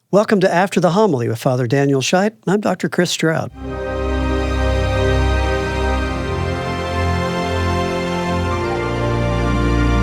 Welcome to After the Homily with Father Daniel Scheidt. I'm Dr. Chris Stroud.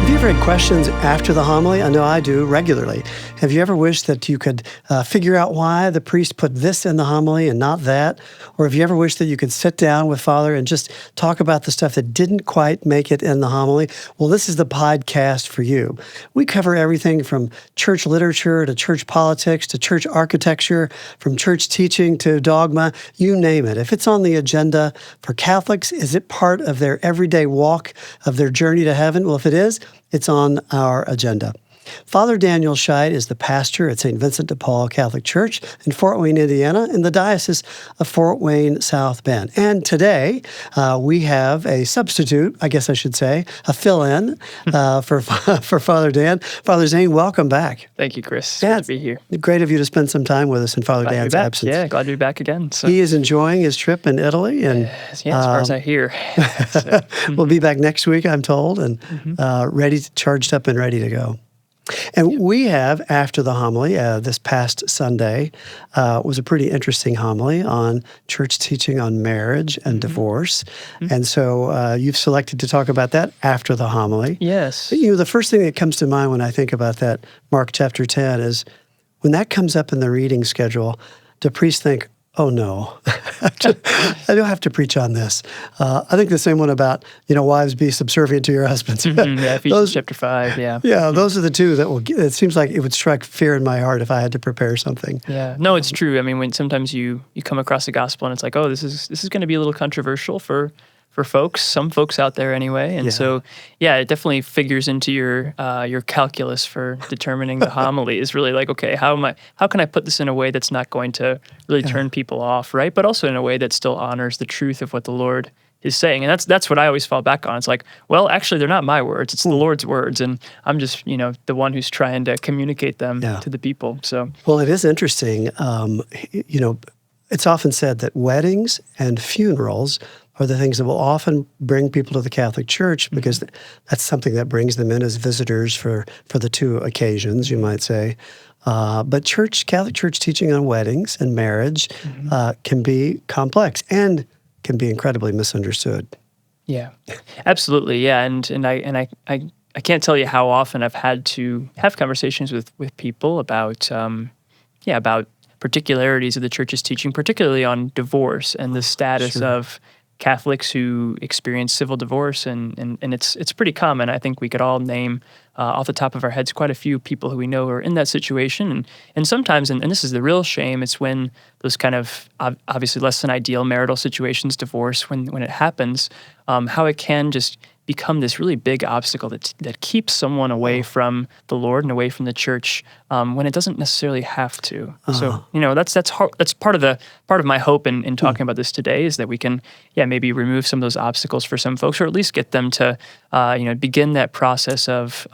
Have you ever had questions after the homily? I know I do regularly. Have you ever wished that you could figure out why the priest put this in the homily and not that? Or have you ever wished that you could sit down with Father and just talk about the stuff that didn't quite make it in the homily? Well, this is the podcast for you. We cover everything from church literature to church politics to church architecture, from church teaching to dogma, you name it. If it's on the agenda for Catholics, is it part of their everyday walk of their journey to heaven? Well, if it is, it's on our agenda. Father Daniel Scheidt is the pastor at St. Vincent de Paul Catholic Church in Fort Wayne, Indiana, in the Diocese of Fort Wayne, South Bend. And today, we have a substitute, I guess I should say, a fill-in for Father Dan. Father Zane, welcome back. Thank you, Chris. Yeah, good to be here. Great of you to spend some time with us in Father Dan's absence. Yeah, glad to be back again. So. He is enjoying his trip in Italy. And as far as I hear. We'll be back next week, I'm told, and charged up and ready to go. And we have, after the homily, this past Sunday, was a pretty interesting homily on church teaching on marriage and divorce. And so you've selected to talk about that after the homily. Yes. You know, the first thing that comes to mind when I think about that, Mark chapter 10, is when that comes up in the reading schedule, do priests think, oh no, I don't have to preach on this. I think the same one about, wives be subservient to your husbands. Ephesians chapter 5, Yeah, those are the two that it seems like it would strike fear in my heart if I had to prepare something. Yeah, no, it's true. I mean, when sometimes you come across the gospel and it's like, oh, this is going to be a little controversial for folks, some folks out there anyway. And so, it definitely figures into your calculus for determining the homily is really like, okay, how can I put this in a way that's not going to really turn people off, right? But also in a way that still honors the truth of what the Lord is saying. And that's what I always fall back on. It's like, well, actually, they're not my words. It's the Lord's words. And I'm just, the one who's trying to communicate them to the people. So, well, it is interesting. It's often said that weddings and funerals are the things that will often bring people to the Catholic Church because that's something that brings them in as visitors for the two occasions, you might say. But Catholic Church teaching on weddings and marriage can be complex and can be incredibly misunderstood. Yeah, absolutely. Yeah, and I can't tell you how often I've had to have conversations with people about about particularities of the Church's teaching, particularly on divorce and the status of Catholics who experience civil divorce, and it's pretty common. I think we could all name off the top of our heads quite a few people who we know are in that situation. And sometimes, and this is the real shame, it's when those kind of obviously less than ideal marital situations, divorce, when it happens, how it can just become this really big obstacle that keeps someone away from the Lord and away from the Church when it doesn't necessarily have to. So that's part of my hope in talking about this today is that we can maybe remove some of those obstacles for some folks, or at least get them to begin that process of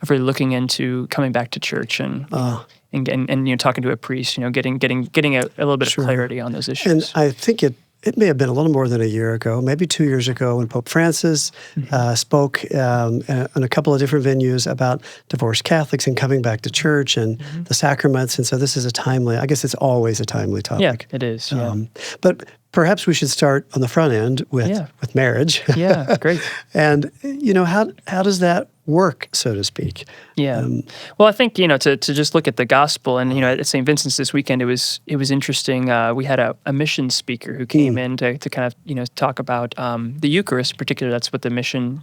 really looking into coming back to church and talking to a priest, getting a little bit of clarity on those issues. And I think it may have been a little more than a year ago, maybe 2 years ago, when Pope Francis spoke in a couple of different venues about divorced Catholics and coming back to church and the sacraments. And so this is I guess it's always a timely topic. Yeah, it is. Yeah. But perhaps we should start on the front end with marriage. Yeah, great. And, how does that work, so to speak? Yeah. Well, I think, to just look at the gospel and, at St. Vincent's this weekend, it was interesting. We had a mission speaker who came in to kind of, talk about the Eucharist in particular. That's what the mission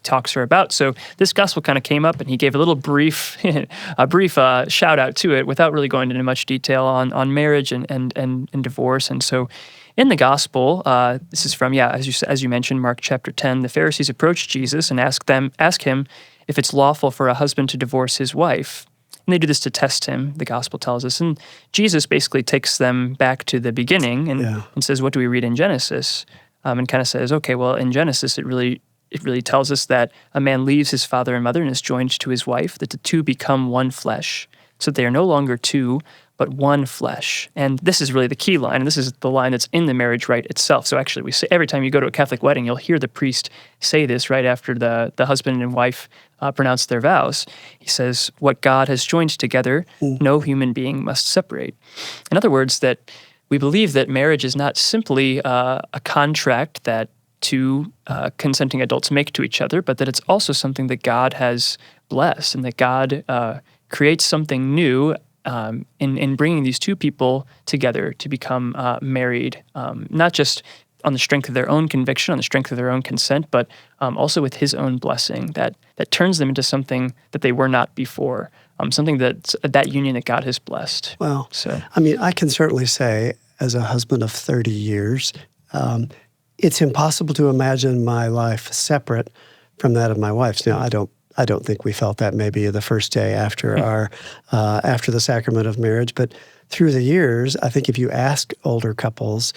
talks are about. So this gospel kind of came up and he gave a little brief shout out to it without really going into much detail on marriage and divorce. And so in the gospel, this is from, as you mentioned, Mark chapter 10, the Pharisees approached Jesus and ask him if it's lawful for a husband to divorce his wife. And they do this to test him, the gospel tells us. And Jesus basically takes them back to the beginning and says, what do we read in Genesis? And kind of says, okay, well, in Genesis, it really tells us that a man leaves his father and mother and is joined to his wife, that the two become one flesh. so that they are no longer two, but one flesh. And this is really the key line, and this is the line that's in the marriage rite itself. So actually, we say every time you go to a Catholic wedding, you'll hear the priest say this right after the husband and wife pronounce their vows. He says, "What God has joined together, no human being must separate." In other words, that we believe that marriage is not simply a contract that two consenting adults make to each other, but that it's also something that God has blessed, and that God creates something new in bringing these two people together to become married, not just on the strength of their own conviction, on the strength of their own consent, but also with His own blessing that turns them into something that they were not before, something that union that God has blessed. Well, So, I mean, I can certainly say, as a husband of 30 years, it's impossible to imagine my life separate from that of my wife's. Now, I don't think we felt that maybe the first day after after the sacrament of marriage, but through the years, I think if you ask older couples,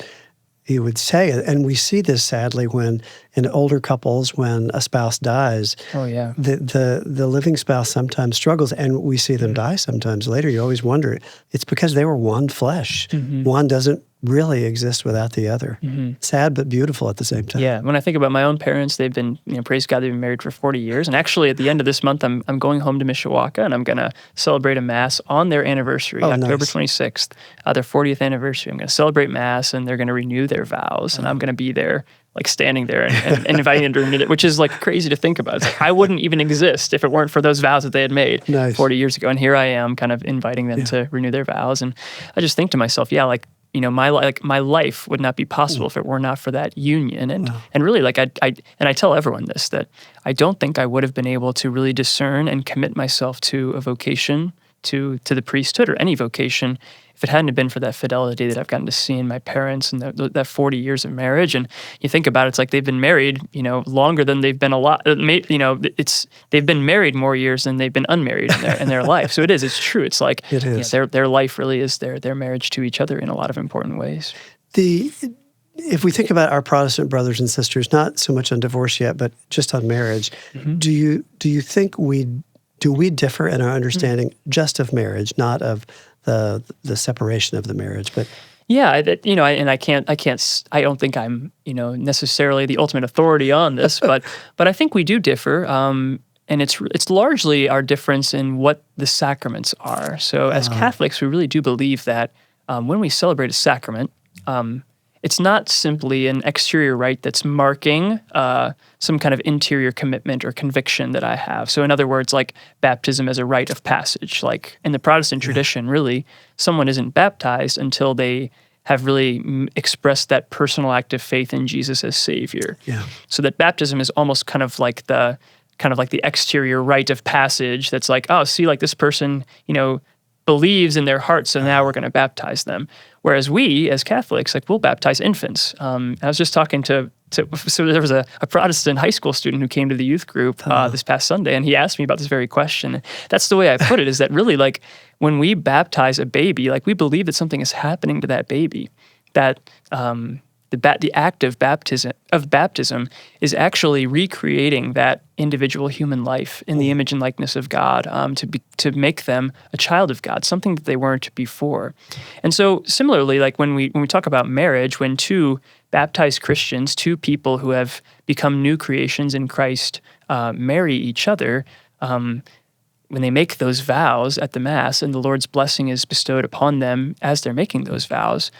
you would say it. And we see this sadly when in older couples, when a spouse dies, oh yeah, the living spouse sometimes struggles, and we see them die sometimes later. You always wonder, it's because they were one flesh. One doesn't really exist without the other. Sad but beautiful at the same time. Yeah, when I think about my own parents, they've been, praise God, they've been married for 40 years. And actually, at the end of this month, I'm going home to Mishawaka, and I'm going to celebrate a Mass on their anniversary, October 26th, their 40th anniversary. I'm going to celebrate Mass, and they're going to renew their vows, and I'm going to be there, like standing there and inviting them to renew it, which is like crazy to think about. It's like I wouldn't even exist if it weren't for those vows that they had made 40 years ago. And here I am kind of inviting them to renew their vows. And I just think to myself, my life would not be possible if it were not for that union. And really, like I tell everyone this, that I don't think I would have been able to really discern and commit myself to a vocation, to the priesthood or any vocation, if it hadn't been for that fidelity that I've gotten to see in my parents and that 40 years of marriage. And you think about it, it's like they've been married, longer than they've been they've been married more years than they've been unmarried in their life. So it's true. It's like their life really is their marriage to each other in a lot of important ways. If we think about our Protestant brothers and sisters, not so much on divorce yet, but just on marriage, do you think we differ in our understanding just of marriage, not of the separation of the marriage? But yeah, I don't think I'm necessarily the ultimate authority on this, but I think we do differ. And it's largely our difference in what the sacraments are. So as Catholics, we really do believe that when we celebrate a sacrament, it's not simply an exterior rite that's marking some kind of interior commitment or conviction that I have. So in other words, like baptism as a rite of passage. Like in the Protestant tradition, really, someone isn't baptized until they have really expressed that personal act of faith in Jesus as Savior. Yeah. So that baptism is almost kind of like the exterior rite of passage that's like, oh, see, like this person, believes in their heart, so now we're going to baptize them. Whereas we, as Catholics, we'll baptize infants. I was just talking so there was a Protestant high school student who came to the youth group this past Sunday, and he asked me about this very question. That's the way I put it, is that really, like, when we baptize a baby, like, we believe that something is happening to that baby, that the act of baptism is actually recreating that individual human life in the image and likeness of God, to make them a child of God, something that they weren't before. And so similarly, like when we talk about marriage, when two baptized Christians, two people who have become new creations in Christ, marry each other, when they make those vows at the Mass and the Lord's blessing is bestowed upon them as they're making those vows,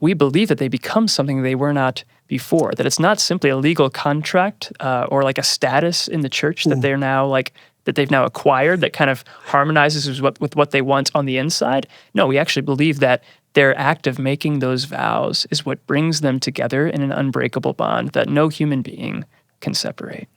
we believe that they become something they were not before, that it's not simply a legal contract or like a status in the church that they're now that they've now acquired that kind of harmonizes with what they want on the inside. No, we actually believe that their act of making those vows is what brings them together in an unbreakable bond that no human being can separate.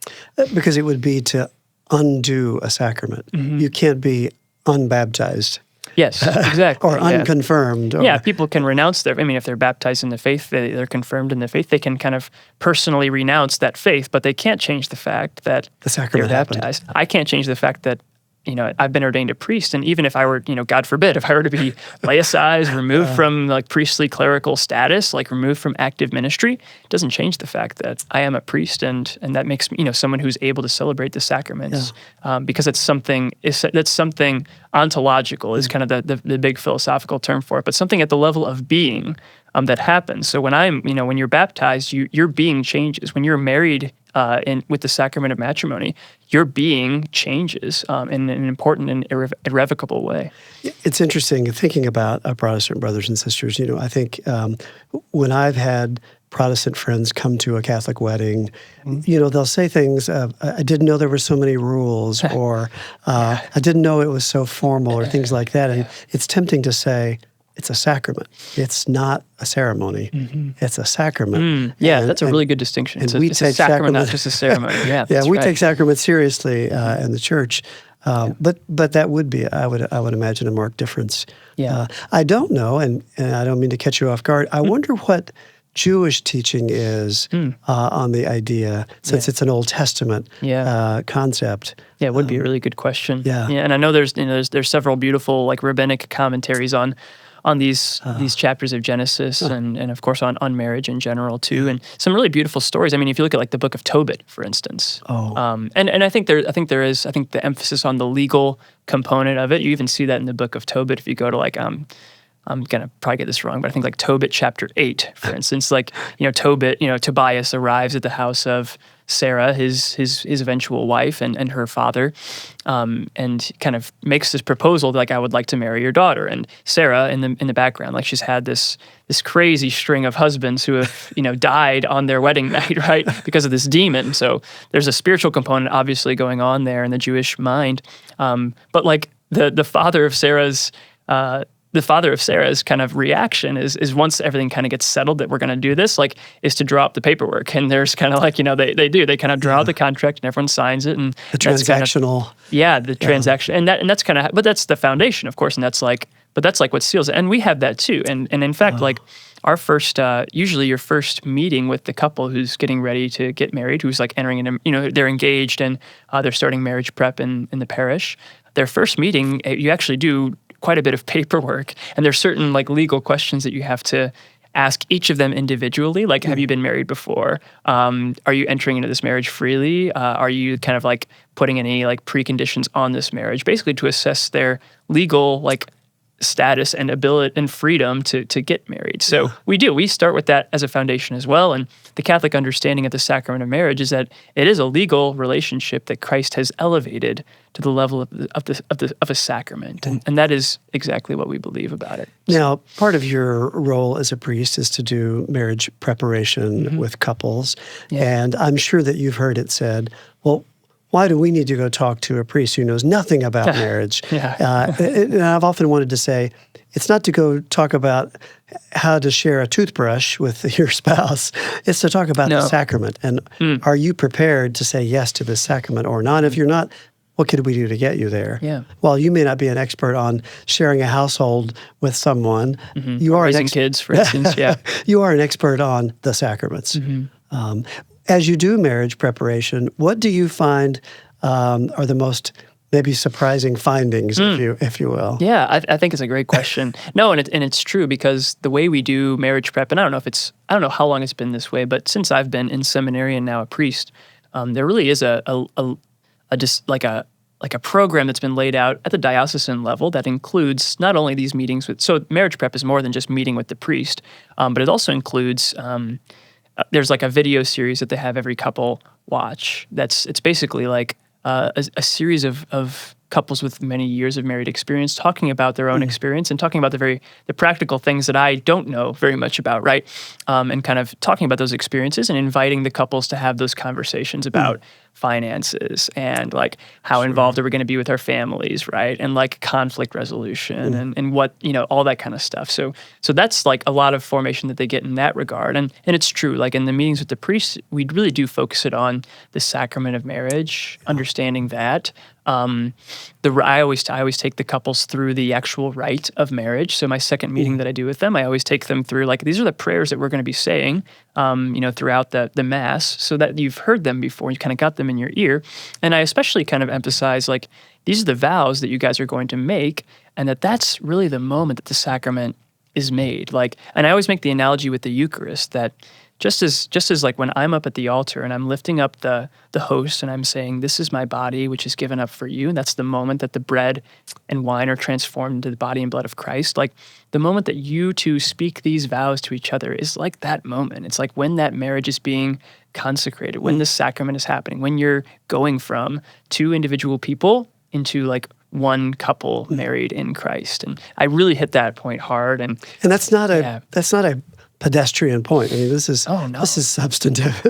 Because it would be to undo a sacrament. You can't be unbaptized. Yes, exactly. Or unconfirmed. Yeah, people can renounce if they're baptized in the faith, they're confirmed in the faith, they can kind of personally renounce that faith, but they can't change the fact that the sacrament they're baptized. I can't change the fact that I've been ordained a priest, and even if I were, God forbid, if I were to be laicized, removed from like priestly clerical status, like removed from active ministry, it doesn't change the fact that I am a priest, and that makes me, someone who's able to celebrate the sacraments, because that's something ontological is kind of the big philosophical term for it, but something at the level of being that happens. So when you're baptized, your being changes. When you're married with the sacrament of matrimony, your being changes in an important and irrevocable way. It's interesting thinking about our Protestant brothers and sisters. I think when I've had Protestant friends come to a Catholic wedding, they'll say things, I didn't know there were so many rules, or I didn't know it was so formal, or things like that. And it's tempting to say, it's a sacrament. It's not a ceremony. It's a sacrament. That's a really good distinction. And it's a sacrament, not just a ceremony. Yeah, we take sacraments seriously in the church. But that would be, I would imagine, a marked difference. Yeah. I don't know, and I don't mean to catch you off guard. I wonder what Jewish teaching is on the idea, since it's an Old Testament concept. Yeah, it would be a really good question. Yeah. And I know there's several beautiful like rabbinic commentaries on these chapters of Genesis and of course on marriage in general too, and some really beautiful stories. I mean, if you look at like the book of Tobit, for instance, and I think the emphasis on the legal component of it, you even see that in the book of Tobit. If you go to like I'm gonna probably get this wrong, but I think like Tobit chapter 8, for instance, like Tobit, Tobias arrives at the house of Sarah, his eventual wife, and her father, and kind of makes this proposal like, I would like to marry your daughter. And Sarah in the background, like she's had this crazy string of husbands who have died on their wedding night, right, because of this demon. So there's a spiritual component obviously going on there in the Jewish mind, but like the father of Sarah's kind of reaction is once everything kind of gets settled that we're going to do this, like, is to draw up the paperwork. And there's kind of like, they kind of draw out the contract and everyone signs it. And the transactional. Transaction. And that's kind of, but that's the foundation, of course. And that's like what seals it. And we have that too. And in fact, like our first, usually your first meeting with the couple who's getting ready to get married, who's like entering into, they're engaged and they're starting marriage prep in the parish. Their first meeting, you actually do quite a bit of paperwork, and there's certain like legal questions that you have to ask each of them individually. Like, have you been married before? Are you entering into this marriage freely? Are you kind of like putting any like preconditions on this marriage, basically to assess their legal like status and ability and freedom to get married. So we start with that as a foundation as well. And the Catholic understanding of the sacrament of marriage is that it is a legal relationship that Christ has elevated to the level of a sacrament. And that is exactly what we believe about it. Now, part of your role as a priest is to do marriage preparation with couples. Yeah. And I'm sure that you've heard it said, well, why do we need to go talk to a priest who knows nothing about marriage? And I've often wanted to say, it's not to go talk about how to share a toothbrush with your spouse. It's to talk about the sacrament. And are you prepared to say yes to this sacrament or not? If you're not, what could we do to get you there? Yeah. Well, you may not be an expert on sharing a household with someone. You are raising kids, for instance. Yeah. You are an expert on the sacraments. As you do marriage preparation, what do you find are the most maybe surprising findings, if you will? Yeah, I think it's a great question. No, and it's true, because the way we do marriage prep, and I don't know how long it's been this way, but since I've been in seminary and now a priest, there really is a program that's been laid out at the diocesan level that includes not only these meetings so marriage prep is more than just meeting with the priest, but it also includes there's like a video series that they have every couple watch. It's basically like a series of couples with many years of married experience talking about their own experience and talking about the practical things that I don't know very much about, right? And kind of talking about those experiences and inviting the couples to have those conversations about finances and like how involved are we going to be with our families, right? And like conflict resolution and what, all that kind of stuff. So that's like a lot of formation that they get in that regard. And it's true, like in the meetings with the priests, we really do focus it on the sacrament of marriage, understanding that, I always take the couples through the actual rite of marriage. So my second meeting that I do with them, I always take them through, like, these are the prayers that we're going to be saying, throughout the mass, so that you've heard them before, you kind of got them in your ear. And I especially kind of emphasize, like, these are the vows that you guys are going to make, and that's really the moment that the sacrament is made. Like, and I always make the analogy with the Eucharist that just as like when I'm up at the altar and I'm lifting up the host and I'm saying, this is my body, which is given up for you. And that's the moment that the bread and wine are transformed into the body and blood of Christ. Like, the moment that you two speak these vows to each other is like that moment. It's like when that marriage is being consecrated, when the sacrament is happening, when you're going from two individual people into like one couple married in Christ. And I really hit that point hard. And that's not a pedestrian point. I mean, this is substantive.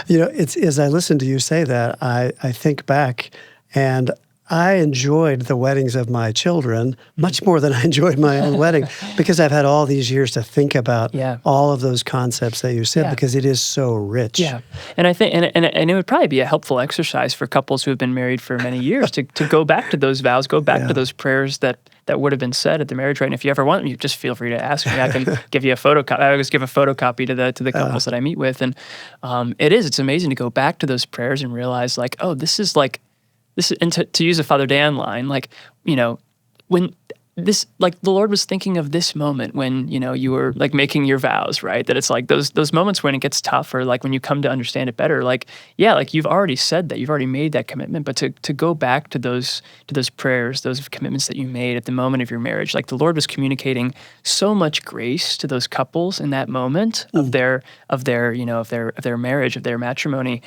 It's, as I listen to you say that, I think back, and I enjoyed the weddings of my children much more than I enjoyed my own wedding, because I've had all these years to think about all of those concepts that you said, because it is so rich. Yeah, and I think, and it would probably be a helpful exercise for couples who have been married for many years to go back to those vows, go back to those prayers that would have been said at the marriage rite. And if you ever want them, you just feel free to ask me. I can give you a photocopy. I always give a photocopy to the couples that I meet with, and it's amazing to go back to those prayers and realize, like, oh, this is, and to use a Father Dan line, like, when this, like, the Lord was thinking of this moment when, you were like making your vows, right? That it's like those moments when it gets tough, or like when you come to understand it better, like, like you've already said that, you've already made that commitment, but to go back to those prayers, those commitments that you made at the moment of your marriage, like the Lord was communicating so much grace to those couples in that moment of their marriage, of their matrimony,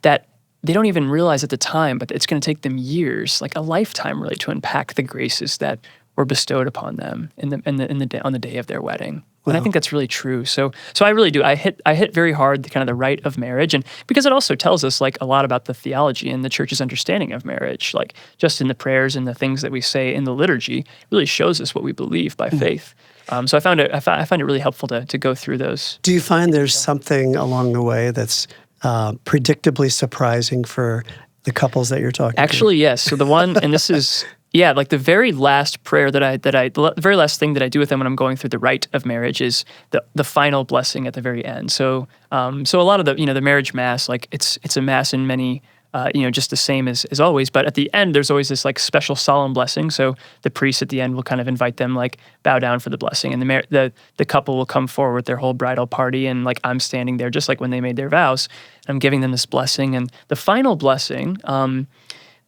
that they don't even realize at the time, but it's going to take them years, like a lifetime, really, to unpack the graces that were bestowed upon them on the day of their wedding. Wow. And I think that's really true. So I really do. I hit very hard the kind of the rite of marriage, and because it also tells us, like, a lot about the theology and the Church's understanding of marriage, like just in the prayers and the things that we say in the liturgy, really shows us what we believe by faith. So I find it really helpful to go through those. Do you find there's something along the way that's predictably surprising for the couples that you're talking to? Actually, yes. So the one, and this is, like the very last prayer the very last thing that I do with them when I'm going through the rite of marriage is the final blessing at the very end. So a lot of the marriage mass, like it's a mass in many, just the same as always. But at the end, there's always this like special solemn blessing. So the priest at the end will kind of invite them, like, bow down for the blessing, and the couple will come forward with their whole bridal party, and like I'm standing there just like when they made their vows. I'm giving them this blessing, and the final blessing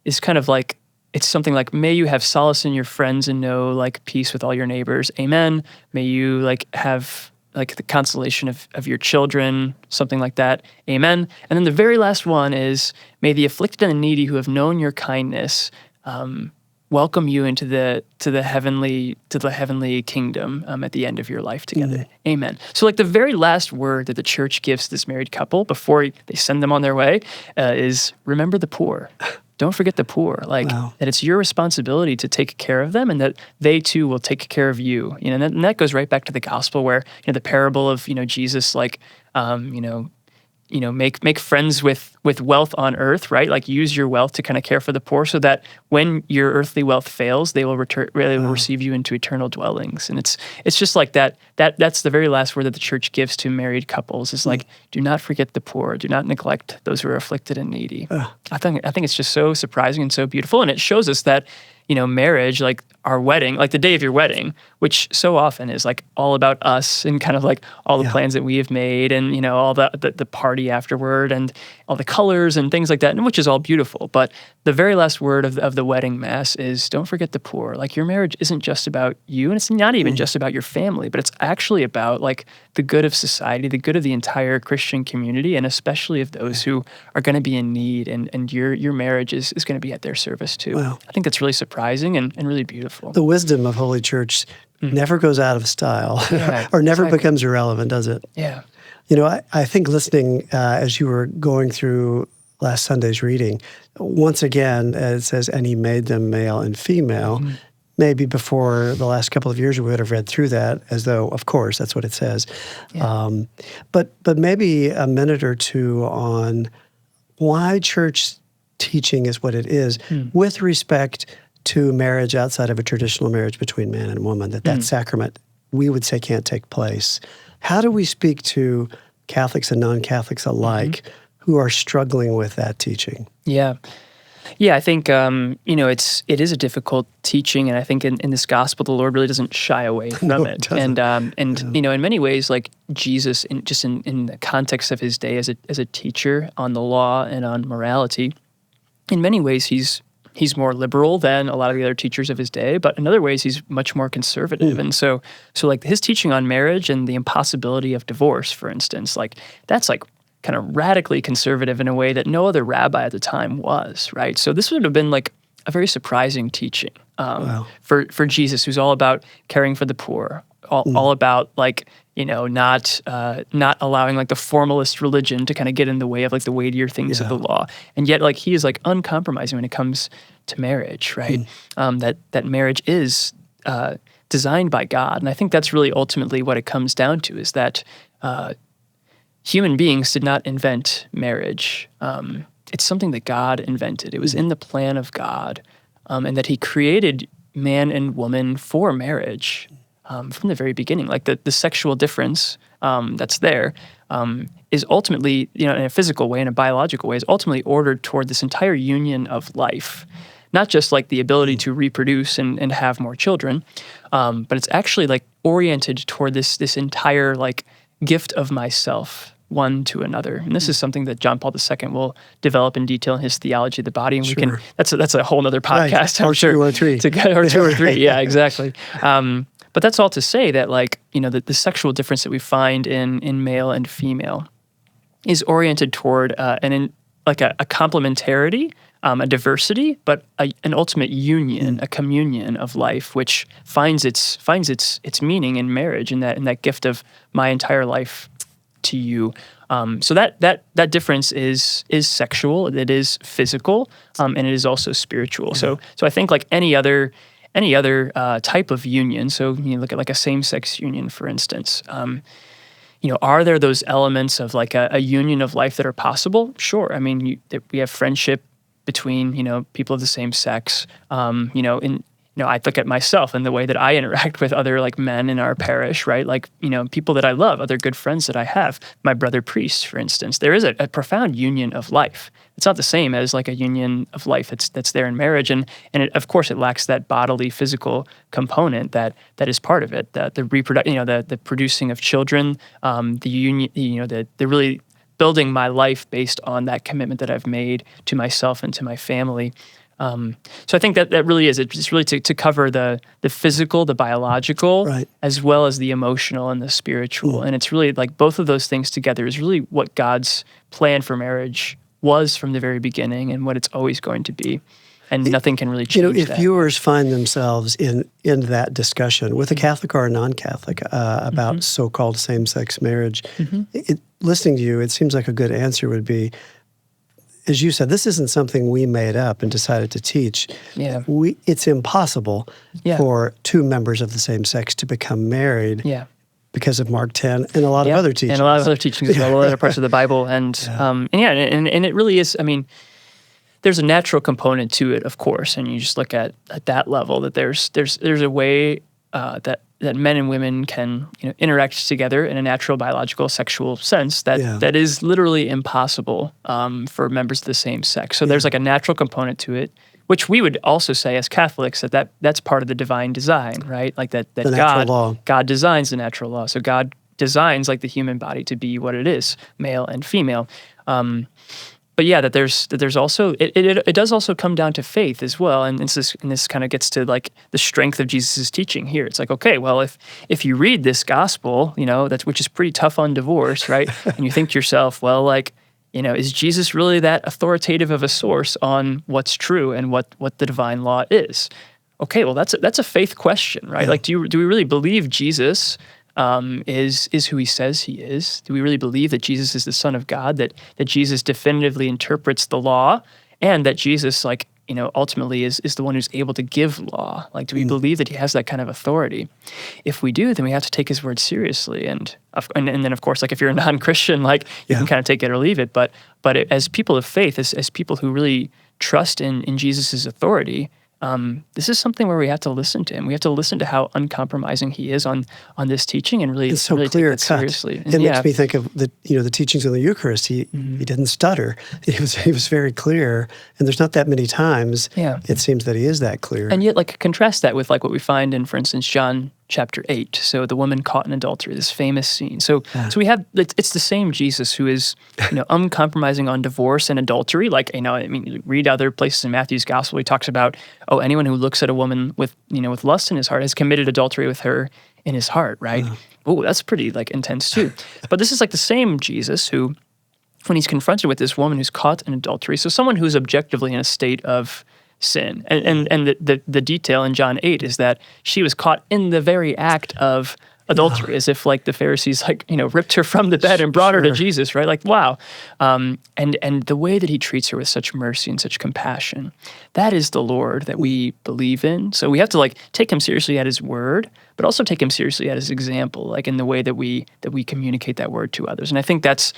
is kind of like, it's something like, may you have solace in your friends and know, like, peace with all your neighbors. Amen. May you, like, have, like, the consolation of your children, something like that. Amen. And then the very last one is, may the afflicted and the needy who have known your kindness welcome you into the heavenly kingdom at the end of your life together. Amen. So, like, the very last word that the Church gives to this married couple before they send them on their way is, remember the poor. Don't forget the poor. Like, that it's your responsibility to take care of them, and that they too will take care of you. And that goes right back to the gospel, where the parable of Jesus, like, make friends with wealth on earth, right? Like, use your wealth to kind of care for the poor, so that when your earthly wealth fails, they will receive you into eternal dwellings. And it's just like that's the very last word that the Church gives to married couples, is like, do not forget the poor, do not neglect those who are afflicted and needy. I think it's just so surprising and so beautiful, and it shows us that marriage, like our wedding, like the day of your wedding, which so often is like all about us and kind of like all the plans that we have made, and all the party afterward and all the colors and things like that, and which is all beautiful. But the very last word of the wedding mass is, don't forget the poor. Like, your marriage isn't just about you, and it's not even just about your family, but it's actually about, like, the good of society, the good of the entire Christian community, and especially of those who are going to be in need, and your marriage is going to be at their service too. Wow. I think that's really surprising and really beautiful. The wisdom of Holy Church never goes out of style, or never becomes irrelevant, does it? Yeah. I think listening as you were going through last Sunday's reading, once again, it says, and he made them male and female. Maybe before the last couple of years we would have read through that as though, of course, that's what it says. Yeah. But maybe a minute or two on why Church teaching is what it is with respect to marriage outside of a traditional marriage between man and woman, that sacrament, we would say, can't take place. How do we speak to Catholics and non-Catholics alike who are struggling with that teaching? Yeah. Yeah, I think, it is a difficult teaching, and I think in this gospel, the Lord really doesn't shy away from No, it. it doesn't. In many ways, like Jesus, in the context of his day as a teacher on the law and on morality, in many ways, he's more liberal than a lot of the other teachers of his day, but in other ways, he's much more conservative. And so like his teaching on marriage and the impossibility of divorce, for instance, like that's like kind of radically conservative in a way that no other rabbi at the time was, right? So this would have been like a very surprising teaching for Jesus, who's all about caring for the poor, all about like, not allowing like the formalist religion to kind of get in the way of like the weightier things of the law. And yet like he is like uncompromising when it comes to marriage, right? That marriage is designed by God. And I think that's really ultimately what it comes down to, is that human beings did not invent marriage. It's something that God invented. It was in the plan of God, and that he created man and woman for marriage from the very beginning. Like the sexual difference that's there is ultimately, in a physical way, in a biological way, is ultimately ordered toward this entire union of life. Not just like the ability to reproduce and have more children, but it's actually like oriented toward this entire like gift of myself, one to another. And this is something that John Paul II will develop in detail in his Theology of the Body. And we can, that's a whole nother podcast, I'm sure. Or two or three. Yeah, exactly. But that's all to say that like, the sexual difference that we find in male and female is oriented toward a complementarity, a diversity, but an ultimate union, a communion of life, which finds its meaning in marriage, in that gift of my entire life to you. So that difference is sexual, it is physical, and it is also spiritual. So I think like any other type of union. So you look at like a same-sex union, for instance. Are there those elements of like a union of life that are possible? Sure. I mean, we have friendship between people of the same sex. I look at myself and the way that I interact with other like men in our parish, right? Like, people that I love, other good friends that I have, my brother priests, for instance. There is a profound union of life. It's not the same as like a union of life that's there in marriage, and of course it lacks that bodily, physical component that is part of it. The the producing of children, the union, the really building my life based on that commitment that I've made to myself and to my family. So I think that really is, it's really to cover the physical, the biological, right, as well as the emotional and the spiritual. And it's really like both of those things together is really what God's plan for marriage was from the very beginning and what it's always going to be. And nothing can really change if that. viewers find themselves in that discussion with a Catholic or a non-Catholic about so-called same-sex marriage, listening to you, it seems like a good answer would be, as you said, this isn't something we made up and decided to teach. Yeah. It's impossible for two members of the same sex to become married because of Mark 10 and a lot of other teachings. And a lot of other teachings as well, a lot of other parts of the Bible. And and it really is, I mean, there's a natural component to it, of course, and you just look at that level, that there's a way that men and women can interact together in a natural, biological, sexual sense that is literally impossible for members of the same sex. So there's like a natural component to it, which we would also say as Catholics that's part of the divine design, right? Like that God designs the natural law. So God designs like the human body to be what it is, male and female. But yeah, that there's also it does also come down to faith as well, and this kind of gets to like the strength of Jesus' teaching here. It's like, okay, well, if you read this gospel, which is pretty tough on divorce, right? And you think to yourself, well, like, is Jesus really that authoritative of a source on what's true and what the divine law is? Okay, well, that's a faith question, right? Yeah. Like, do we really believe Jesus is who he says he is? Do we really believe that Jesus is the Son of God, that Jesus definitively interprets the law, and that Jesus, like, ultimately is the one who's able to give law? Like, do we believe that he has that kind of authority? If we do, then we have to take his word seriously. And then, of course, like, if you're a non-Christian, like, you can kind of take it or leave it. But as people of faith, as people who really trust in Jesus' authority, this is something where we have to listen to him. We have to listen to how uncompromising he is on this teaching, and really, It's so really clear take that cut. seriously. And It makes me think of the teachings of the Eucharist. He didn't stutter. He was very clear, and there's not that many times Yeah. it seems that he is that clear. And yet, like, contrast that with like what we find in, for instance, John chapter 8. So the woman caught in adultery, this famous scene. So we have, it's the same Jesus who is, uncompromising on divorce and adultery. Like, you read other places in Matthew's gospel, he talks about, anyone who looks at a woman with lust in his heart has committed adultery with her in his heart, right? Oh, that's pretty like intense too. But this is like the same Jesus who, when he's confronted with this woman who's caught in adultery, so someone who's objectively in a state of sin. And the detail in John 8 is that she was caught in the very act of adultery, as if like the Pharisees ripped her from the bed and brought her to Jesus, right? Like, wow. And the way that he treats her with such mercy and such compassion, that is the Lord that we believe in. So we have to like take him seriously at his word, but also take him seriously at his example, like in the way that we communicate that word to others. And I think that's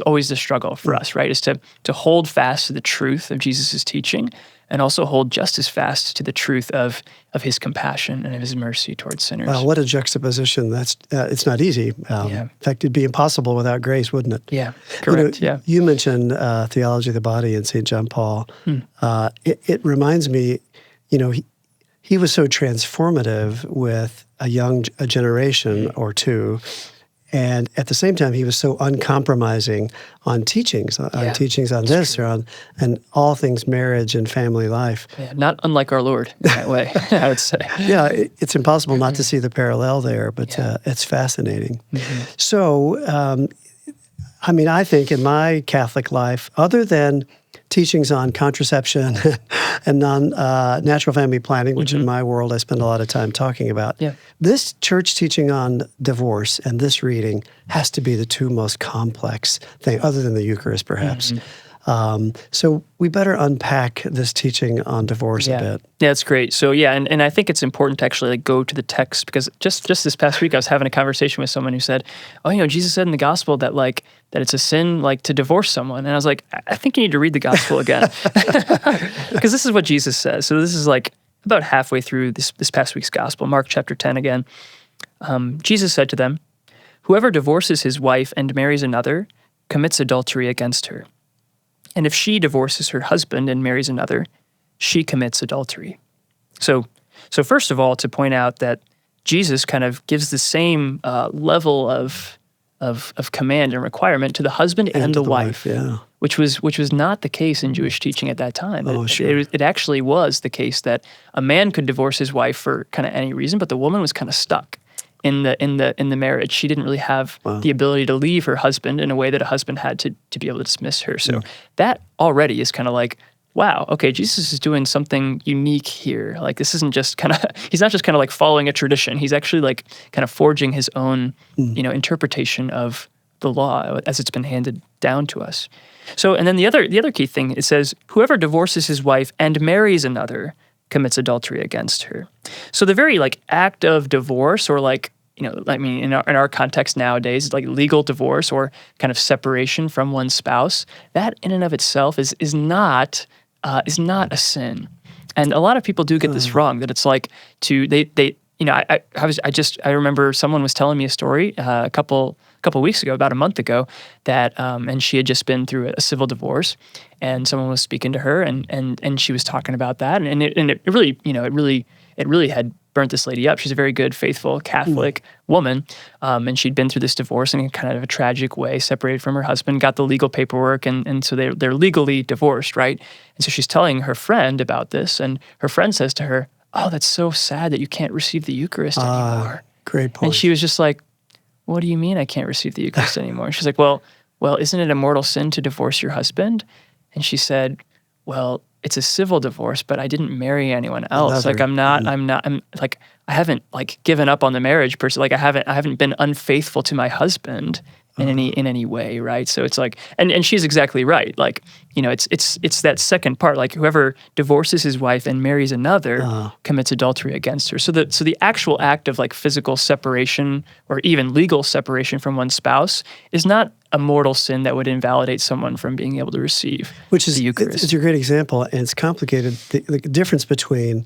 always the struggle for us, right? Is to hold fast to the truth of Jesus' teaching, and also hold just as fast to the truth of his compassion and of his mercy towards sinners. Wow, what a juxtaposition. That's it's not easy. In fact, it'd be impossible without grace, wouldn't it? Yeah, correct. You mentioned theology of the body in St. John Paul. It reminds me, he was so transformative with a young generation or two. And at the same time, he was so uncompromising on teachings on this or on and all things marriage and family life. Yeah, not unlike our Lord in that way, I would say. Yeah, it's impossible not to see the parallel there, but it's fascinating. So, I think in my Catholic life, other than teachings on contraception and natural family planning, which in my world I spend a lot of time talking about. Yeah. This church teaching on divorce and this reading has to be the two most complex thing, other than the Eucharist perhaps. So we better unpack this teaching on divorce a bit. Yeah, that's great. So and I think it's important to actually like go to the text, because just this past week I was having a conversation with someone who said, Jesus said in the gospel that that it's a sin like to divorce someone. And I was like, I think you need to read the gospel again. Because this is what Jesus says. So this is like about halfway through this past week's gospel, Mark chapter 10 again. Jesus said to them, "Whoever divorces his wife and marries another commits adultery against her. And if she divorces her husband and marries another, she commits adultery." So first of all, to point out that Jesus kind of gives the same level of command and requirement to the husband and the wife, which was not the case in Jewish teaching at that time. It actually was the case that a man could divorce his wife for kind of any reason, but the woman was kind of stuck in the marriage. She didn't really have the ability to leave her husband in a way that a husband had to be able to dismiss her. So that already is kind of like, wow, okay, Jesus is doing something unique here. Like this isn't just he's not just kind of like following a tradition. He's actually like kind of forging his own, interpretation of the law as it's been handed down to us. So, and then the other key thing, it says, "Whoever divorces his wife and marries another commits adultery against her." So the very like act of divorce, or like, in our context nowadays, like legal divorce or kind of separation from one's spouse, that in and of itself is not a sin. And a lot of people do get this wrong, that it's like I remember someone was telling me a story a couple weeks ago, about a month ago, that and she had just been through a civil divorce, and someone was speaking to her, and she was talking about that, and it really had burnt this lady up. She's a very good, faithful Catholic woman, and she'd been through this divorce in kind of a tragic way, separated from her husband, got the legal paperwork, and so they're legally divorced, right? And so she's telling her friend about this, and her friend says to her, "Oh, that's so sad that you can't receive the Eucharist anymore." Great point. And she was just like, "What do you mean I can't receive the Eucharist anymore?" And she's like, well, isn't it a mortal sin to divorce your husband? And she said, "Well, it's a civil divorce, but I didn't marry anyone else. Like I'm like, I haven't like given up on the marriage person. Like I haven't been unfaithful to my husband in any way, right?" So it's like, and she's exactly right. Like, it's that second part, like whoever divorces his wife and marries another commits adultery against her. So the actual act of like physical separation or even legal separation from one's spouse is not a mortal sin that would invalidate someone from being able to receive Which is the Eucharist. it's a great example, and it's complicated. The difference between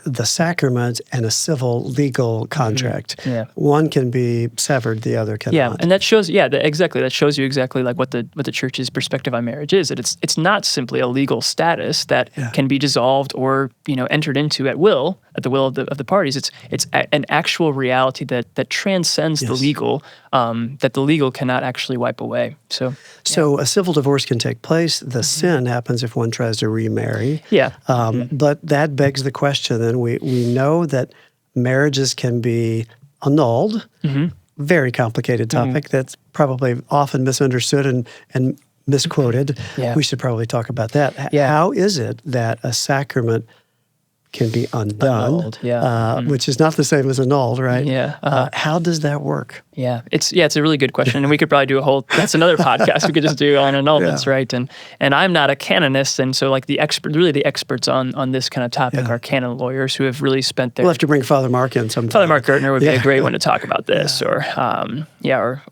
the sacrament and a civil legal contract. Yeah. One can be severed, the other cannot. Yeah, and that shows, exactly. That shows you exactly like what the church's perspective on marriage is. That it's not simply a legal status that can be dissolved or entered into at will, at the will of the parties. It's an actual reality that transcends the legal, that the legal cannot actually wipe away. So a civil divorce can take place. The sin happens if one tries to remarry. Yeah. But that begs the question. Then we know that marriages can be annulled. Very complicated topic that's probably often misunderstood and misquoted. Yeah. We should probably talk about that. Yeah. How is it that a sacrament can be undone, Annulled, which is not the same as annulled, right? Yeah. How does that work? Yeah, it's a really good question, and we could probably do that's another podcast we could just do on annulments, right? And I'm not a canonist, and so like the experts on this kind of topic are canon lawyers who have really spent their. We'll have to bring Father Mark in sometime. Father Mark Gertner would be a great one to talk about this, or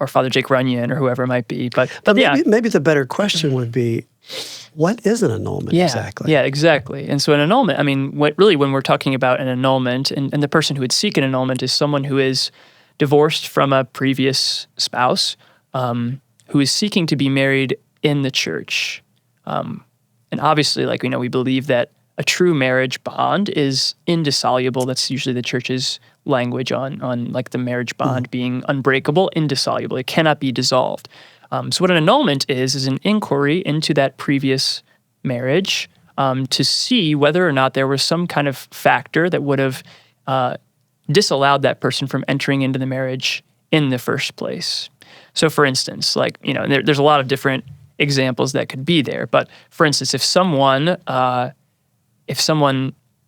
Father Jake Runyon, or whoever it might be. But maybe the better question would be, what is an annulment exactly? Yeah, exactly. And so an annulment, I mean, when we're talking about an annulment, and the person who would seek an annulment is someone who is divorced from a previous spouse, who is seeking to be married in the church. And obviously, we believe that a true marriage bond is indissoluble. That's usually the church's language on like the marriage bond being unbreakable, indissoluble. It cannot be dissolved. So what an annulment is an inquiry into that previous marriage to see whether or not there was some kind of factor that would have disallowed that person from entering into the marriage in the first place. So for instance, there's a lot of different examples that could be there. But for instance, if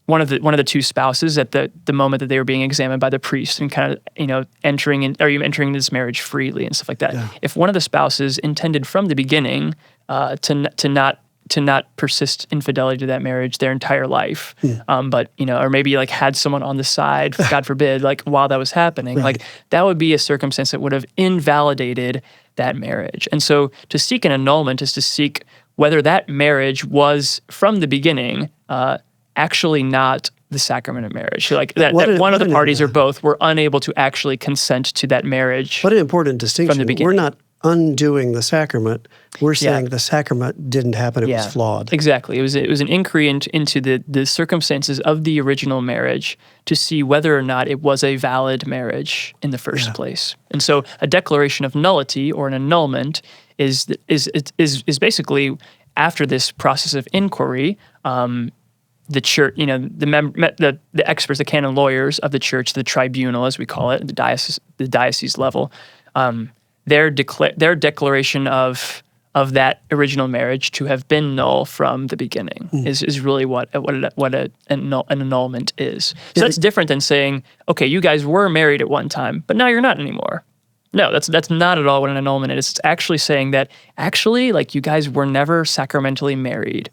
one of the two spouses at the moment that they were being examined by the priest and kind of entering into this marriage freely and stuff like that. If one of the spouses intended from the beginning to not persist infidelity to that marriage their entire life, but or maybe had someone on the side, God forbid, while that was happening, that would be a circumstance that would have invalidated that marriage. And so to seek an annulment is to seek whether that marriage was from the beginning actually not the sacrament of marriage. So that one of the parties or both were unable to actually consent to that marriage. What an important distinction. From the beginning. We're not undoing the sacrament. We're saying the sacrament didn't happen. It was flawed. Exactly. It was an inquiry into the circumstances of the original marriage to see whether or not it was a valid marriage in the first place. And so a declaration of nullity or an annulment is basically after this process of inquiry. The church, the experts, the canon lawyers of the church, the tribunal, as we call it, the diocese level, their declaration of that original marriage to have been null from the beginning is really what an annulment is. So that's different than saying, okay, you guys were married at one time, but now you're not anymore. No, that's not at all what an annulment is. It's actually saying that you guys were never sacramentally married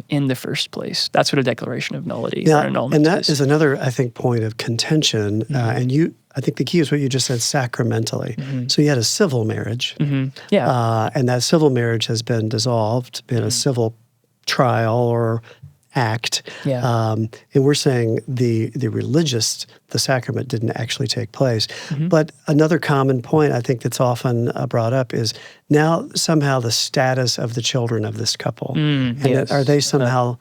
in the first place. That's what a declaration of nullity or an annulment is. And that is another, I think, point of contention. And I think the key is what you just said, sacramentally. So you had a civil marriage. And that civil marriage has been dissolved in a civil trial or act. And we're saying the sacrament didn't actually take place. But another common point I think that's often brought up is now somehow the status of the children of this couple. Are they somehow,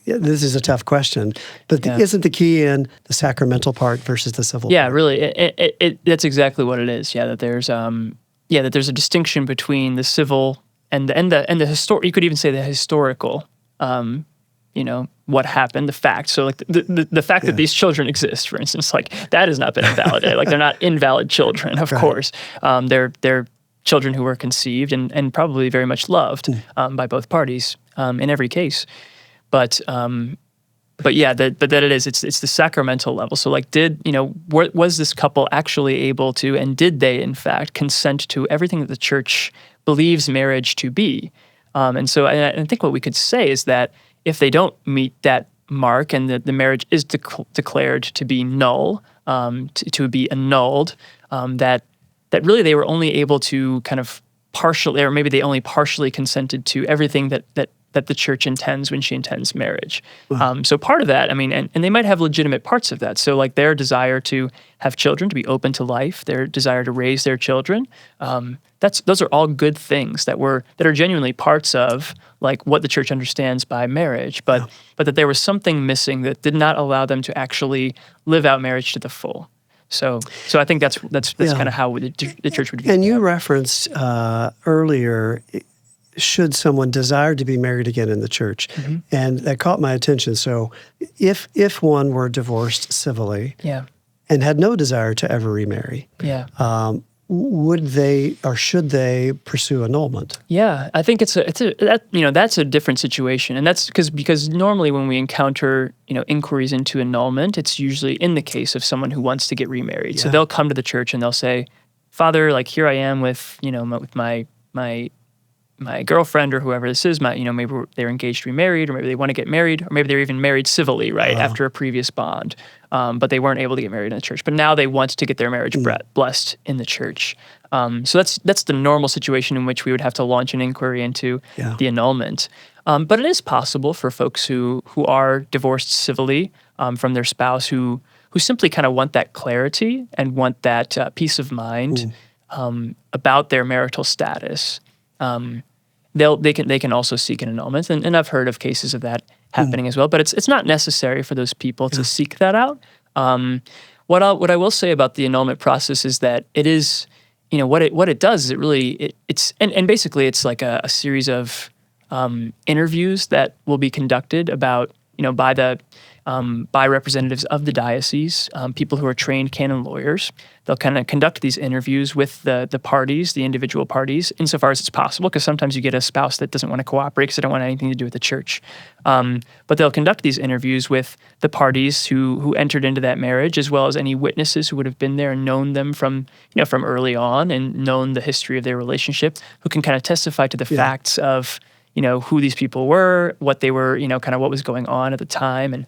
this is a tough question, but isn't the key in the sacramental part versus the civil part? Really. That's exactly what it is. That there's a distinction between the civil and the historic, you could even say the historical what happened, the fact. So the fact that these children exist, for instance, that has not been invalidated. They're not invalid children, of course. They're children who were conceived and probably very much loved by both parties in every case. But that it is. It's the sacramental level. So was this couple actually able to, and did they in fact consent to everything that the church believes marriage to be? And so I think what we could say is that if they don't meet that mark and the marriage is declared to be null, to be annulled, that really they were only able to kind of partially, or maybe they only partially consented to everything that the church intends when she intends marriage. So part of that, I mean, and they might have legitimate parts of that. So like their desire to have children, to be open to life, their desire to raise their children, those are all good things that are genuinely parts of like what the church understands by marriage, but that there was something missing that did not allow them to actually live out marriage to the full. So I think that's kind of how the church would view And you that. referenced earlier, should someone desire to be married again in the church, and that caught my attention. So if one were divorced civilly, and had no desire to ever remarry, would they or should they pursue annulment? Yeah, I think that's a different situation, and that's because normally when we encounter inquiries into annulment, it's usually in the case of someone who wants to get remarried. So they'll come to the church and they'll say, "Father, like here I am with with my girlfriend or whoever this is, maybe they're engaged to be married, or maybe they want to get married, or maybe they're even married civilly, right, after a previous bond, but they weren't able to get married in the church. But now they want to get their marriage blessed in the church. So that's the normal situation in which we would have to launch an inquiry into the annulment. But it is possible for folks who are divorced civilly from their spouse who simply kind of want that clarity and want that peace of mind about their marital status. They can also seek an annulment, and I've heard of cases of that happening as well. But it's not necessary for those people to seek that out. What I will say about the annulment process is that it is, what it does is it's basically it's like a series of interviews that will be conducted about by representatives of the diocese, people who are trained canon lawyers. They'll kind of conduct these interviews with the parties, the individual parties, insofar as it's possible, because sometimes you get a spouse that doesn't want to cooperate because they don't want anything to do with the church. But they'll conduct these interviews with the parties who entered into that marriage, as well as any witnesses who would have been there and known them from early on and known the history of their relationship, who can kind of testify to the facts of who these people were, what they were, kind of what was going on at the time. And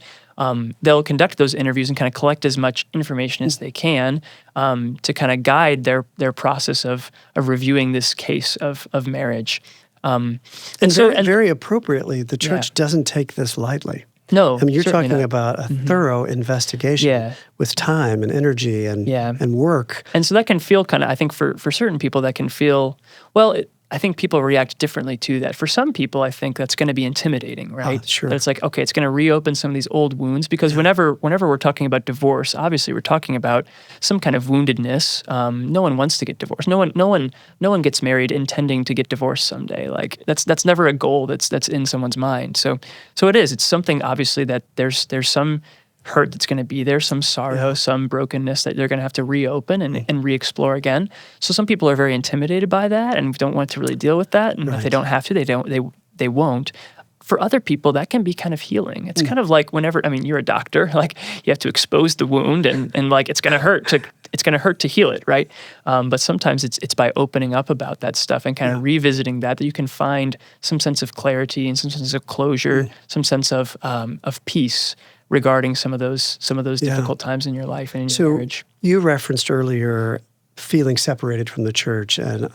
they'll conduct those interviews and kind of collect as much information as they can to kind of guide their process of reviewing this case of marriage. And very appropriately, the church doesn't take this lightly. No, I mean, you're talking not. about a thorough investigation with time and energy and work. And so that can feel kind of, I think for certain people, that can feel, I think people react differently to that. For some people, I think that's going to be intimidating, right? Sure. That it's like, okay, it's going to reopen some of these old wounds, because whenever we're talking about divorce, obviously we're talking about some kind of woundedness. No one wants to get divorced. No one gets married intending to get divorced someday. Like that's never a goal that's in someone's mind. So it is. It's something obviously that there's some hurt that's going to be there, some sorrow, some brokenness that they're going to have to reopen and re-explore again. So some people are very intimidated by that and don't want to really deal with that. And if they don't have to, they won't. For other people, that can be kind of healing. It's kind of like you're a doctor, like you have to expose the wound and like it's going to hurt to heal it, right? But sometimes it's by opening up about that stuff and kind of revisiting that you can find some sense of clarity and some sense of closure, some sense of peace regarding some of those difficult times in your life and in your marriage. You referenced earlier feeling separated from the church and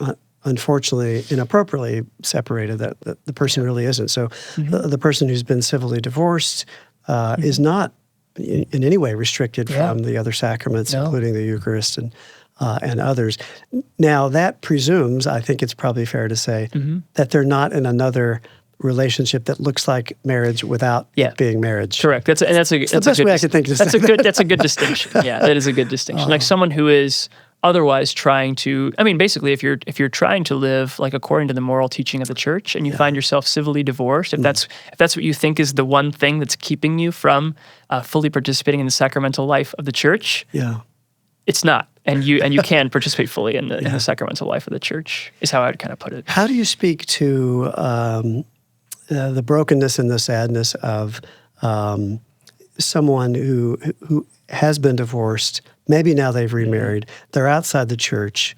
unfortunately, inappropriately separated, that the person really isn't. So the person who's been civilly divorced is not in any way restricted from the other sacraments, including the Eucharist and others. Now, that presumes, I think it's probably fair to say, that they're not in another relationship that looks like marriage without being marriage. Correct. That's the best way I could think to say that. That's a good distinction. Yeah, that is a good distinction. Like someone who is otherwise trying to, basically if you're trying to live like according to the moral teaching of the church and you find yourself civilly divorced, if that's what you think is the one thing that's keeping you from fully participating in the sacramental life of the church, it's not. And you can participate fully in the sacramental life of the church, is how I would kind of put it. How do you speak to the brokenness and the sadness of someone who has been divorced? Maybe now they've remarried. They're outside the church.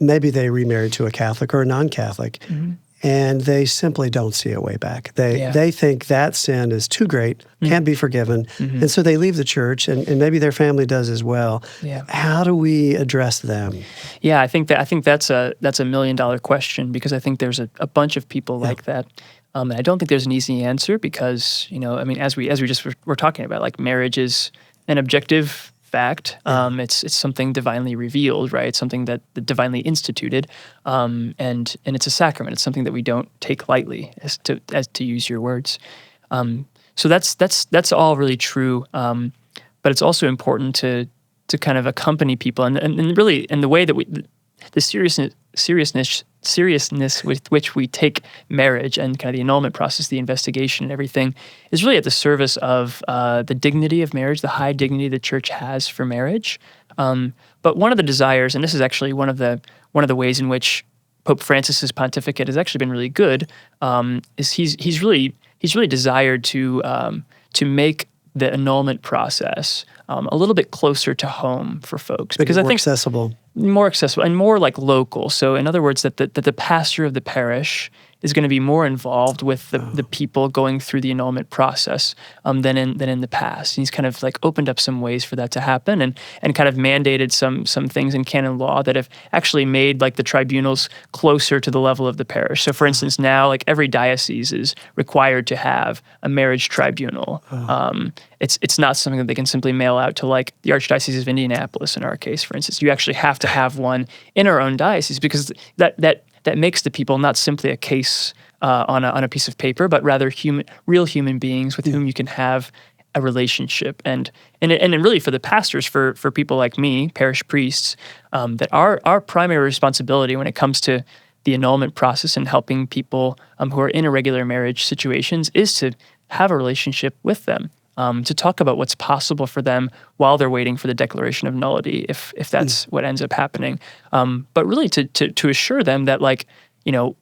Maybe they remarried to a Catholic or a non-Catholic. and they simply don't see a way back. Yeah. They think that sin is too great, can't be forgiven, and so they leave the church, and maybe their family does as well. Yeah. How do we address them? Yeah, I think that's a $1 million question, because I think there's a bunch of people like that. And I don't think there's an easy answer, because, I mean, as we just were talking about, like, marriage is an objective fact. It's something divinely revealed, right? It's something that divinely instituted, and it's a sacrament. It's something that we don't take lightly, as to use your words. So that's all really true. But it's also important to kind of accompany people, and really, in the way that the seriousness with which we take marriage and kind of the annulment process, the investigation and everything, is really at the service of the dignity of marriage, the high dignity the church has for marriage. But one of the desires, and this is actually one of the ways in which Pope Francis's pontificate has actually been really good, is he's really desired to make the annulment process a little bit closer to home for folks, because I think more accessible and more like local. So in other words, that the pastor of the parish is going to be more involved with the people going through the annulment process than in the past. And he's kind of like opened up some ways for that to happen, and kind of mandated some things in canon law that have actually made like the tribunals closer to the level of the parish. So for instance, now like every diocese is required to have a marriage tribunal. It's not something that they can simply mail out to like the Archdiocese of Indianapolis in our case, for instance. You actually have to have one in our own diocese, because that makes the people not simply a case on a piece of paper, but rather real human beings with whom you can have a relationship. And really for the pastors, for people like me, parish priests, that our primary responsibility when it comes to the annulment process and helping people who are in irregular marriage situations is to have a relationship with them. To talk about what's possible for them while they're waiting for the declaration of nullity, if that's what ends up happening. But really to assure them that, like,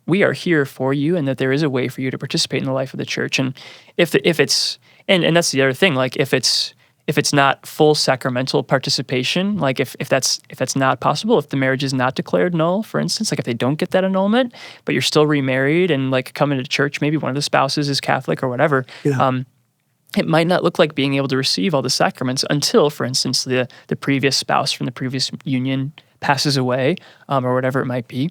we are here for you, and that there is a way for you to participate in the life of the church. And if it's and that's the other thing, like if it's not full sacramental participation, like if that's not possible, if the marriage is not declared null, for instance, like if they don't get that annulment, but you're still remarried and like coming to church, maybe one of the spouses is Catholic or whatever. It might not look like being able to receive all the sacraments until, for instance, the previous spouse from the previous union passes away, or whatever it might be.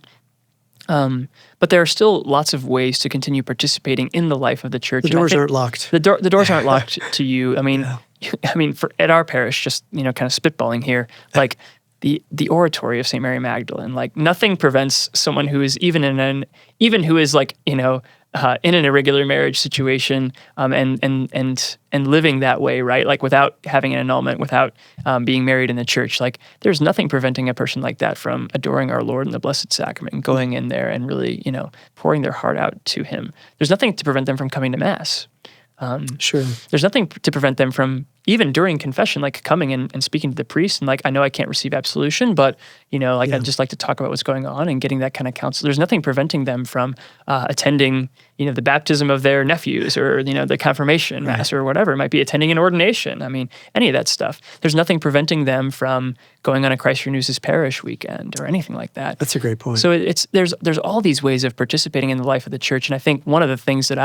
But there are still lots of ways to continue participating in the life of the church. The doors aren't locked. The doors aren't locked to you. I mean, at our parish, just kind of spitballing here, like the oratory of St. Mary Magdalene, like nothing prevents someone who is even who is like in an irregular marriage situation, and living that way, right? Like without having an annulment, without being married in the church, like there's nothing preventing a person like that from adoring our Lord in the Blessed Sacrament, and going in there and really, pouring their heart out to Him. There's nothing to prevent them from coming to Mass. Sure. There's nothing to prevent them from, even during confession, like coming and speaking to the priest, and like, I know I can't receive absolution, but I'd just like to talk about what's going on and getting that kind of counsel. There's nothing preventing them from attending, the baptism of their nephews, or the confirmation mass, or whatever it might be, attending an ordination. I mean, any of that stuff. There's nothing preventing them from going on a Christ Renews His Parish weekend or anything like that. That's a great point. So there's all these ways of participating in the life of the church, and I think one of the things that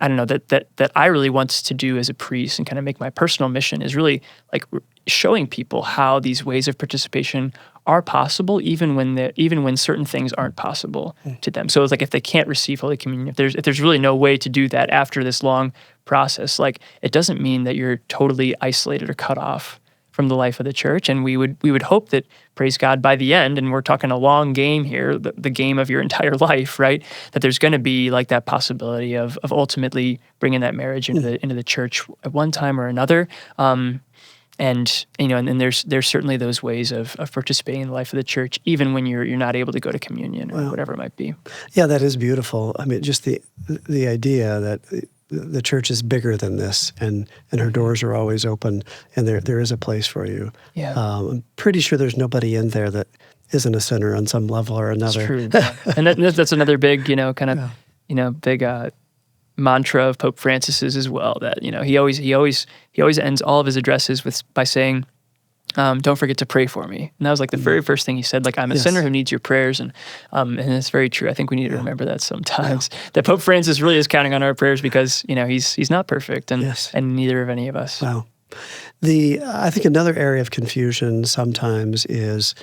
I don't know, that I really want to do as a priest and kind of make my personal mission is really like showing people how these ways of participation are possible, even when certain things aren't possible to them. So it's like if they can't receive Holy Communion, if there's really no way to do that after this long process, like it doesn't mean that you're totally isolated or cut off from the life of the church. And we would hope that, praise God, by the end, and we're talking a long game here, the game of your entire life, right? That there's going to be like that possibility of ultimately bringing that marriage into the church at one time or another. And there's certainly those ways of participating in the life of the church, even when you're not able to go to communion or whatever it might be. Yeah, that is beautiful. I mean, just the idea that the church is bigger than this, and her doors are always open, and there is a place for you. Yeah. I'm pretty sure there's nobody in there that isn't a sinner on some level or another. That's true. And that's another big, big mantra of Pope Francis's as well. That he always ends all of his addresses by saying, don't forget to pray for me. And that was like the very first thing he said, like, I'm a Yes. sinner who needs your prayers. And it's very true. I think we need to remember that sometimes, that Pope Francis really is counting on our prayers because, he's not perfect, and Yes. and neither of any of us. Wow. I think another area of confusion sometimes is,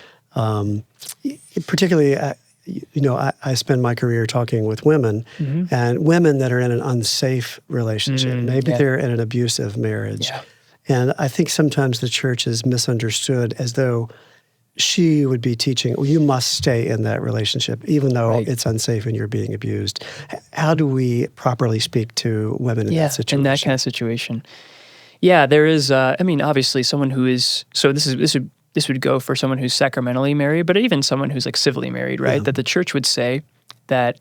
particularly, I spend my career talking with women, and women that are in an unsafe relationship. Maybe they're in an abusive marriage. Yeah. And I think sometimes the church is misunderstood as though she would be teaching, well, you must stay in that relationship, even though it's unsafe and you're being abused. How do we properly speak to women in that situation? In that kind of situation. Yeah, there is, obviously someone who is, so this would go for someone who's sacramentally married, but even someone who's like civilly married, right? Yeah. That the church would say that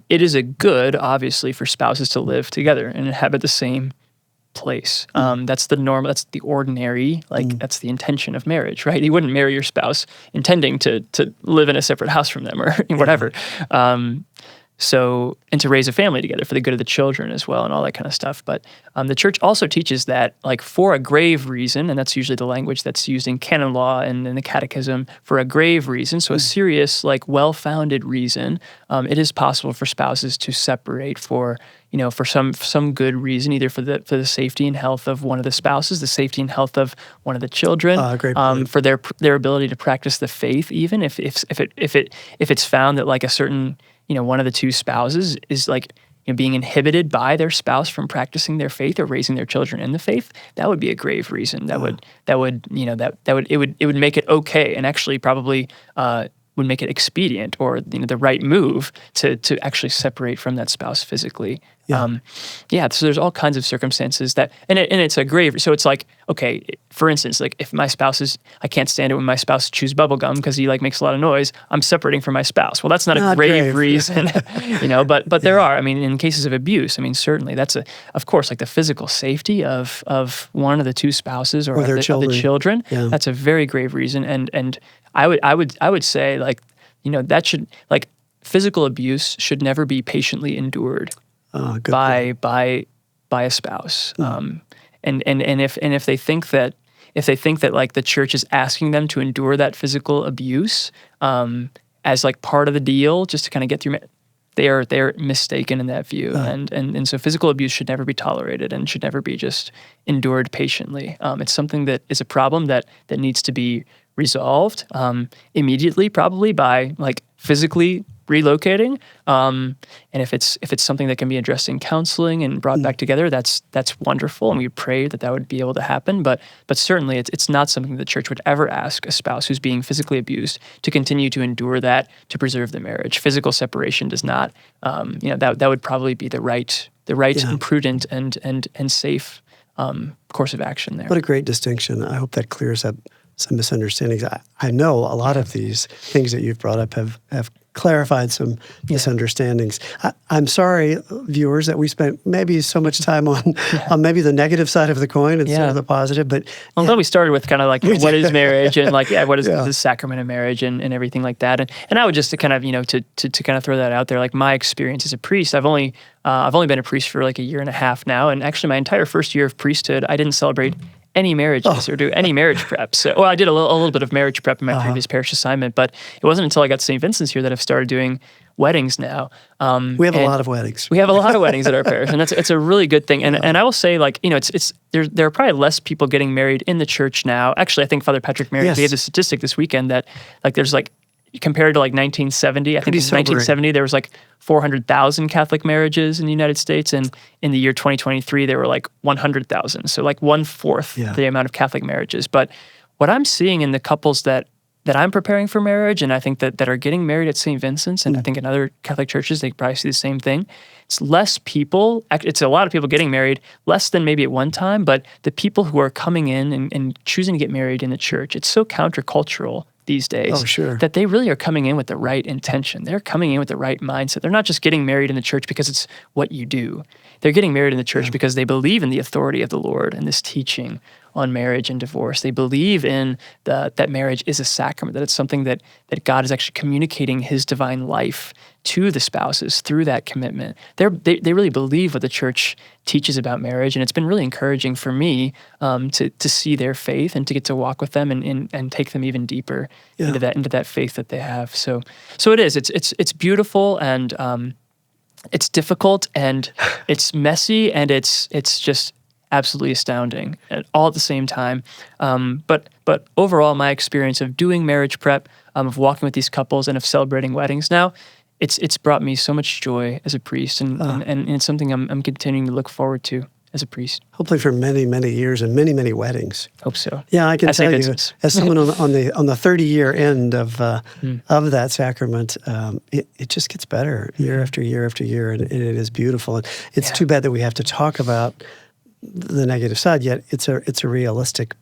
it is a good, obviously, for spouses to live together and inhabit the same place. That's the norm. That's the ordinary. That's the intention of marriage, right? You wouldn't marry your spouse intending to live in a separate house from them or whatever. And to raise a family together for the good of the children as well, and all that kind of stuff. But the church also teaches that, like, for a grave reason, and that's usually the language that's used in canon law and in the catechism, for a grave reason, so a serious, like, well-founded reason, it is possible for spouses to separate for some good reason, either for the safety and health of one of the spouses, the safety and health of one of the children, Great point. for their ability to practice the faith, even if it's found that, like, a certain one of the two spouses is, like, being inhibited by their spouse from practicing their faith or raising their children in the faith. That would be a grave reason. That would make it okay, and actually probably would make it expedient or the right move to actually separate from that spouse physically. So there's all kinds of circumstances that, and it's a grave. So it's like, okay, for instance, like, if my spouse I can't stand it when my spouse chews bubble gum because he, like, makes a lot of noise, I'm separating from my spouse. Well, that's not a grave reason, but there are, in cases of abuse, certainly that's of course, like, the physical safety of one of the two spouses or their of children. the children. Yeah. That's a very grave reason. And I would say, like, that should, like, physical abuse should never be patiently endured by a spouse. And if they think that like the church is asking them to endure that physical abuse as, like, part of the deal just to kind of get through, they're mistaken in that view. And so physical abuse should never be tolerated and should never be just endured patiently. It's something that is a problem that needs to be resolved immediately, probably by, like, physically relocating. And if it's something that can be addressed in counseling and brought back together, that's wonderful, and we pray that would be able to happen. But certainly it's not something the church would ever ask a spouse who's being physically abused to continue to endure that to preserve the marriage. Physical separation does not. That would probably be the right and prudent and safe course of action there. What a great distinction. I hope that clears up some misunderstandings. I know a lot of these things that you've brought up have clarified some misunderstandings. I'm sorry, viewers, that we spent maybe so much time on maybe the negative side of the coin instead of the positive. But I'm glad we started with kind of like what is marriage and, like, what is the sacrament of marriage and everything like that. And I would just to kind of to kind of throw that out there, like, my experience as a priest, I've only been a priest for like a year and a half now, and actually my entire first year of priesthood, I didn't celebrate any marriages or do any marriage prep. So, I did a little bit of marriage prep in my previous parish assignment, but it wasn't until I got to St. Vincent's here that I've started doing weddings now. We have a lot of weddings. We have a lot of weddings at our parish, and it's a really good thing. And I will say, like, there are probably less people getting married in the church now. Actually, I think Father Patrick Merritt gave a statistic this weekend that, like, there's, like, compared to, like, 1970, I think in 1970 there was, like, 400,000 Catholic marriages in the United States, and in the year 2023 there were, like, 100,000. So, like, 1/4 the amount of Catholic marriages. But what I'm seeing in the couples that I'm preparing for marriage, and I think that are getting married at St. Vincent's, and I think in other Catholic churches they probably see the same thing. It's less people. It's a lot of people getting married, less than maybe at one time. But the people who are coming in and choosing to get married in the church, it's so countercultural these days that they really are coming in with the right intention. They're coming in with the right mindset. They're not just getting married in the church because it's what you do. They're getting married in the church because they believe in the authority of the Lord and this teaching on marriage and divorce. They believe in that marriage is a sacrament, that it's something that God is actually communicating his divine life to the spouses through that commitment. They really believe what the church teaches about marriage, and it's been really encouraging for me to see their faith and to get to walk with them and take them even deeper into that faith that they have. So it is. It's beautiful, and it's difficult, and it's messy, and it's just absolutely astounding all at the same time. But overall, my experience of doing marriage prep, of walking with these couples, and of celebrating weddings now, it's brought me so much joy as a priest, and it's something I'm continuing to look forward to as a priest. Hopefully for many, many years and many, many weddings. Hope so. Yeah, I can At tell St. you, Vincent's. as someone on the 30-year end of that sacrament, it just gets better year after year after year, and it is beautiful. And it's too bad that we have to talk about the negative side, yet it's a realistic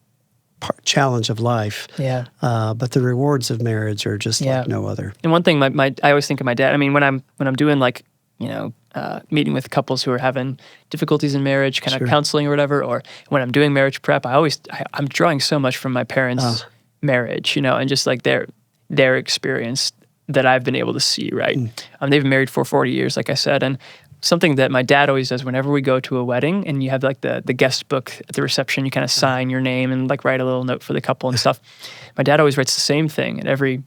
challenge of life. Yeah. But the rewards of marriage are just like no other. And one thing, I always think of my dad. I mean, when I'm doing like meeting with couples who are having difficulties in marriage, kind of counseling or whatever, or when I'm doing marriage prep, I'm drawing so much from my parents' marriage, and just like their experience that I've been able to see. Right. They've been married for 40 years, like I said, and something that my dad always does whenever we go to a wedding and you have like the guest book at the reception, you kind of sign your name and like write a little note for the couple and stuff. My dad always writes the same thing in every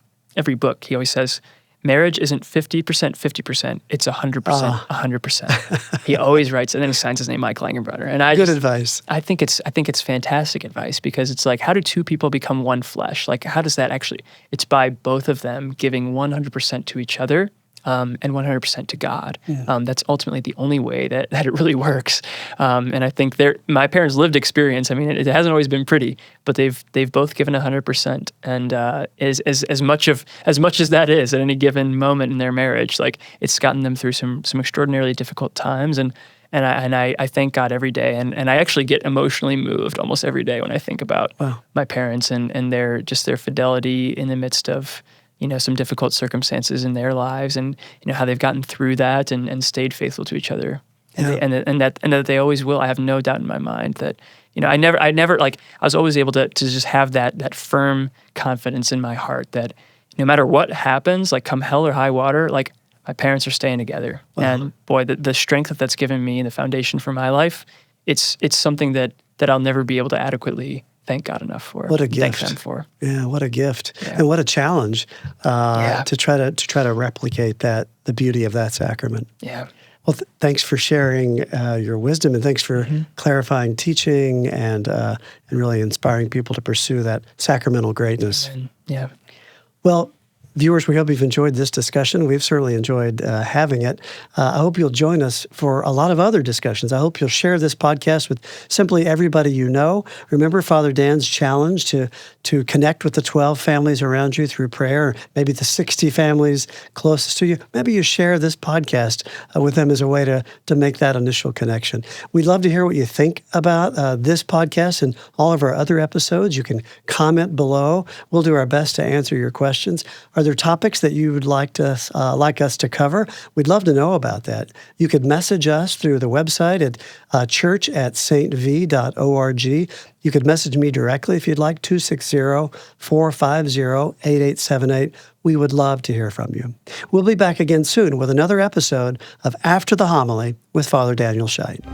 book. He always says, marriage isn't 50%, 50%. It's 100%, 100%. He always writes, and then he signs his name, Mike Lagenbrunner. And Good advice. I think it's fantastic advice, because it's like, how do two people become one flesh? Like, how does that actually? It's by both of them giving 100% to each other. And 100% to God. That's ultimately the only way that it really works. And I think my parents' lived experience, I mean, it hasn't always been pretty, but they've both given 100%. And as much as that is at any given moment in their marriage, like, it's gotten them through some extraordinarily difficult times. And I thank God every day. And I actually get emotionally moved almost every day when I think about my parents and their fidelity in the midst of some difficult circumstances in their lives, and how they've gotten through that and stayed faithful to each other, and that they always will. I have no doubt in my mind that I never like, I was always able to just have that firm confidence in my heart that no matter what happens, like come hell or high water, like my parents are staying together. And boy, the strength that's given me, the foundation for my life, it's something that I'll never be able to adequately thank God enough for. What a gift! Thank them for. Yeah, what a gift, and what a challenge to try to replicate the beauty of that sacrament. Yeah. Well, thanks for sharing your wisdom, and thanks for clarifying teaching and really inspiring people to pursue that sacramental greatness. Amen. Yeah. Well, viewers, we hope you've enjoyed this discussion. We've certainly enjoyed having it. I hope you'll join us for a lot of other discussions. I hope you'll share this podcast with simply everybody you know. Remember Father Dan's challenge to connect with the 12 families around you through prayer, or maybe the 60 families closest to you. Maybe you share this podcast with them as a way to make that initial connection. We'd love to hear what you think about this podcast and all of our other episodes. You can comment below. We'll do our best to answer your questions. Are there topics that you would like us to cover? We'd love to know about that. You could message us through the website at church@stv.org. You could message me directly if you'd like, 260-450-8878. We would love to hear from you. We'll be back again soon with another episode of After the Homily with Father Daniel Scheidt.